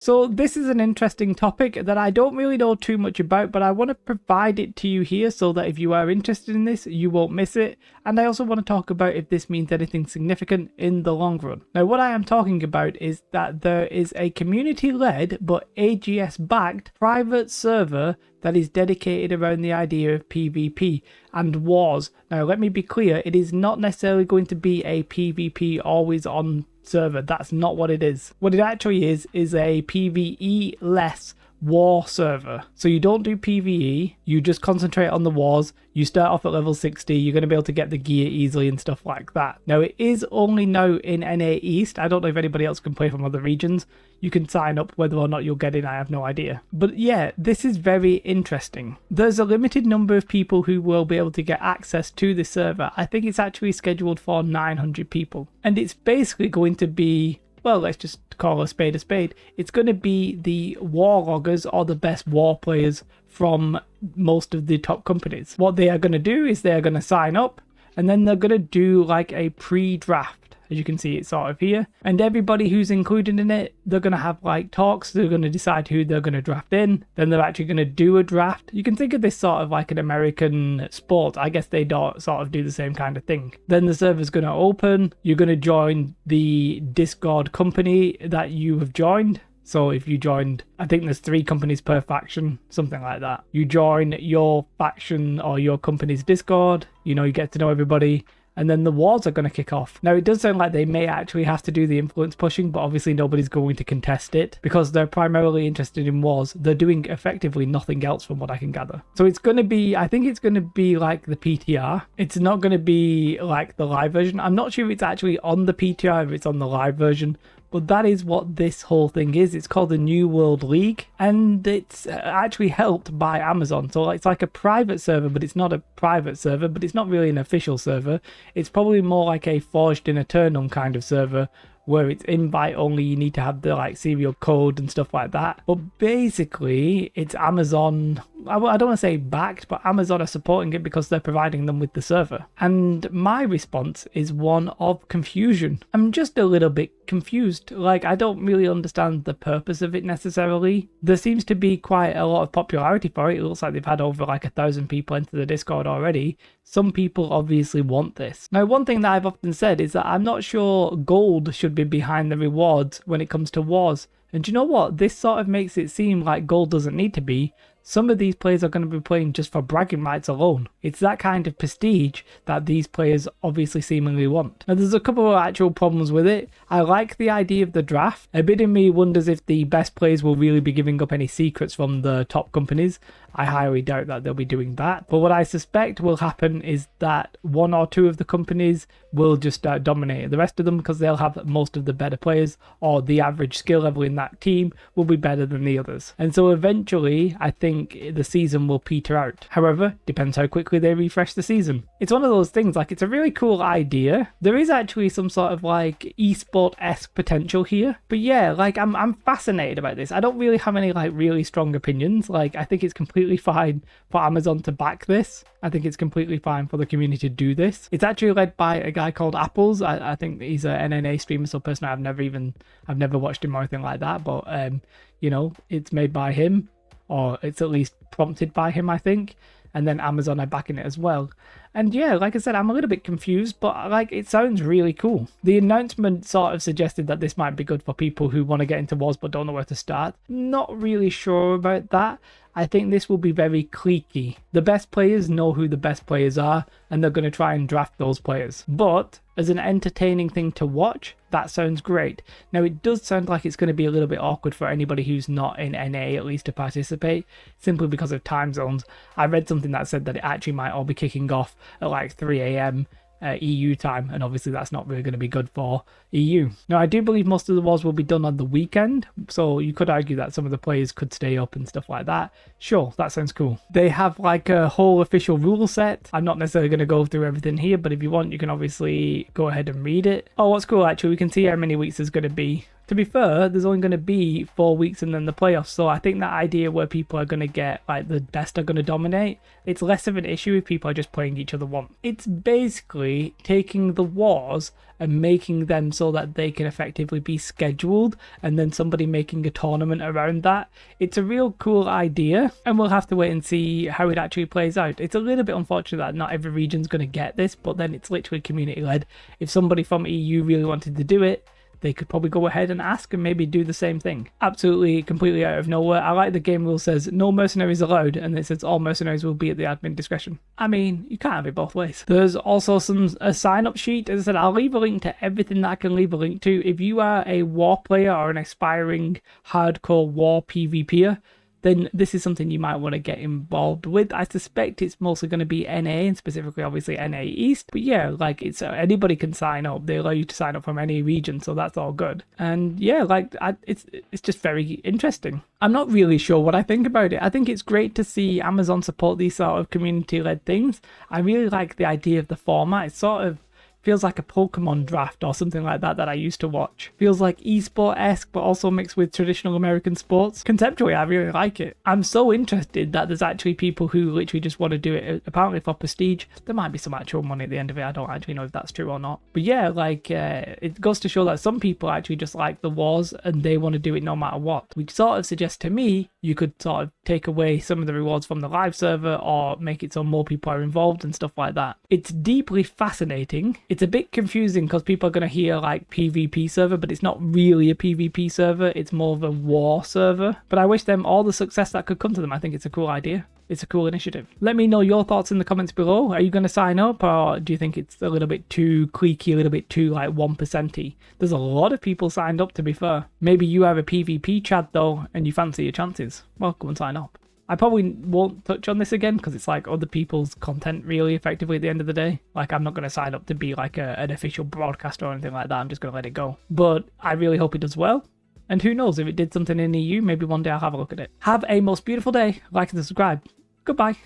So this is an interesting topic that I don't really know too much about, but I want to provide it to you here so that if you are interested in this, you won't miss it. And I also want to talk about if this means anything significant in the long run. Now, what I am talking about is that there is a community-led but AGS-backed private server that is dedicated around the idea of PvP and wars. Now, let me be clear, it is not necessarily going to be a PvP always on server. That's not what it is. What it actually is a PvE less war server. So you don't do PvE, you just concentrate on the wars. You start off at level 60, you're going to be able to get the gear easily and stuff like that. Now, it is only now in NA East. I don't know if anybody else can play from other regions. You can sign up. Whether or not you'll get in, I have no idea. But yeah, this is very interesting. There's a limited number of people who will be able to get access to this server. I think it's actually scheduled for 900 people. And it's basically going to be, well, let's just call a spade a spade. It's going to be the war loggers or the best war players from most of the top companies. What they are going to do is they're going to sign up and then they're going to do like a pre-draft. As you can see, it's sort of here. And everybody who's included in it, they're going to have like talks. They're going to decide who they're going to draft in. Then they're actually going to do a draft. You can think of this sort of like an American sport. I guess they sort of do the same kind of thing. Then the server's going to open. You're going to join the Discord company that you have joined. So if you joined, I think there's 3 companies per faction, something like that. You join your faction or your company's Discord. You know, you get to know everybody. And then the wars are going to kick off. Now, it does sound like they may actually have to do the influence pushing, but obviously nobody's going to contest it because they're primarily interested in wars. They're doing effectively nothing else from what I can gather. So it's going to be, I think it's going to be like the PTR. It's not going to be like the live version. I'm not sure if it's actually on the PTR, if it's on the live version. But that is what this whole thing is. It's called the New World League, and it's actually helped by Amazon. So it's like a private server, but it's not a private server, but it's not really an official server. It's probably more like a Forged in Eternum kind of server, where it's invite only. You need to have the like serial code and stuff like that. But basically, it's Amazon. I don't want to say backed, but Amazon are supporting it because they're providing them with the server. And my response is one of confusion. I'm just a little bit confused. Like, I don't really understand the purpose of it necessarily. There seems to be quite a lot of popularity for it. It looks like they've had over like 1,000 people into the Discord already. Some people obviously want this. Now, one thing that I've often said is that I'm not sure gold should be behind the rewards when it comes to wars. And do you know what? This sort of makes it seem like gold doesn't need to be. Some of these players are going to be playing just for bragging rights alone. It's that kind of prestige that these players obviously seemingly want. Now, there's a couple of actual problems with it. I like the idea of the draft. A bit in me wonders if the best players will really be giving up any secrets from the top companies. I highly doubt that they'll be doing that. But what I suspect will happen is that 1 or 2 of the companies will just dominate the rest of them because they'll have most of the better players, or the average skill level in that team will be better than the others. And so eventually, I think the season will peter out. However, depends how quickly they refresh the season. It's one of those things, like, it's a really cool idea. There is actually some sort of like esport-esque potential here. But yeah, like I'm fascinated about this. I don't really have any like really strong opinions. Like, I think it's completely fine for Amazon to back this. I think it's completely fine for the community to do this. It's actually led by a guy called Apples. I think he's an NNA streamer, so personally I've never watched him or anything like that, but you know, it's made by him, or it's at least prompted by him, I think. And then Amazon are backing it as well. And yeah, like I said, I'm a little bit confused, but like, it sounds really cool. The announcement sort of suggested that this might be good for people who want to get into wars but don't know where to start. Not really sure about that. I think this will be very cliquey. The best players know who the best players are, and they're going to try and draft those players. But as an entertaining thing to watch, that sounds great. Now, it does sound like it's going to be a little bit awkward for anybody who's not in NA, at least, to participate, simply because of time zones. I read something that said that it actually might all be kicking off at like 3 a.m. EU time, and obviously that's not really going to be good for EU. Now, I do believe most of the wars will be done on the weekend, so you could argue that some of the players could stay up and stuff like that. Sure, that sounds cool. They have like a whole official rule set. I'm not necessarily going to go through everything here, but if you want, you can obviously go ahead and read it. Oh, what's cool, actually, we can see how many weeks there's going to be To be fair, there's only going to be 4 weeks and then the playoffs, so I think that idea where people are going to get, like, the best are going to dominate, it's less of an issue if people are just playing each other once. It's basically taking the wars and making them so that they can effectively be scheduled, and then somebody making a tournament around that. It's a real cool idea, and we'll have to wait and see how it actually plays out. It's a little bit unfortunate that not every region's going to get this, but then it's literally community led. If somebody from EU really wanted to do it, they could probably go ahead and ask and maybe do the same thing. Absolutely, completely out of nowhere. I like the game rule says no mercenaries allowed, and it says all mercenaries will be at the admin discretion. I mean, you can't have it both ways. There's also a sign-up sheet. As I said, I'll leave a link to everything that I can leave a link to. If you are a war player or an aspiring hardcore war PvPer, then this is something you might want to get involved with. I suspect it's mostly going to be NA, and specifically obviously NA East, but yeah, like, it's anybody can sign up. They allow you to sign up from any region, so that's all good. And yeah, like, it's just very interesting. I'm not really sure what I think about it. I think it's great to see Amazon support these sort of community-led things. I really like the idea of the format. It sort of feels like a Pokemon draft or something like that I used to watch. Feels like esport-esque, but also mixed with traditional American sports. Conceptually, I really like it. I'm so interested that there's actually people who literally just want to do it, apparently for prestige. There might be some actual money at the end of it. I don't actually know if that's true or not. But yeah, like, it goes to show that some people actually just like the wars and they want to do it no matter what. Which sort of suggests to me you could sort of take away some of the rewards from the live server or make it so more people are involved and stuff like that. It's deeply fascinating. It's a bit confusing because people are going to hear like PvP server, but it's not really a PvP server. It's more of a war server. But I wish them all the success that could come to them. I think it's a cool idea. It's a cool initiative. Let me know your thoughts in the comments below. Are you going to sign up, or do you think it's a little bit too cliquey, a little bit too like 1%y? There's a lot of people signed up, to be fair. Maybe you have a PvP Chad though and you fancy your chances. Well, go and sign up. I probably won't touch on this again because it's like other people's content really effectively at the end of the day. Like, I'm not going to sign up to be like an official broadcaster or anything like that. I'm just going to let it go. But I really hope it does well. And who knows, if it did something in EU, maybe one day I'll have a look at it. Have a most beautiful day. Like and subscribe. Goodbye.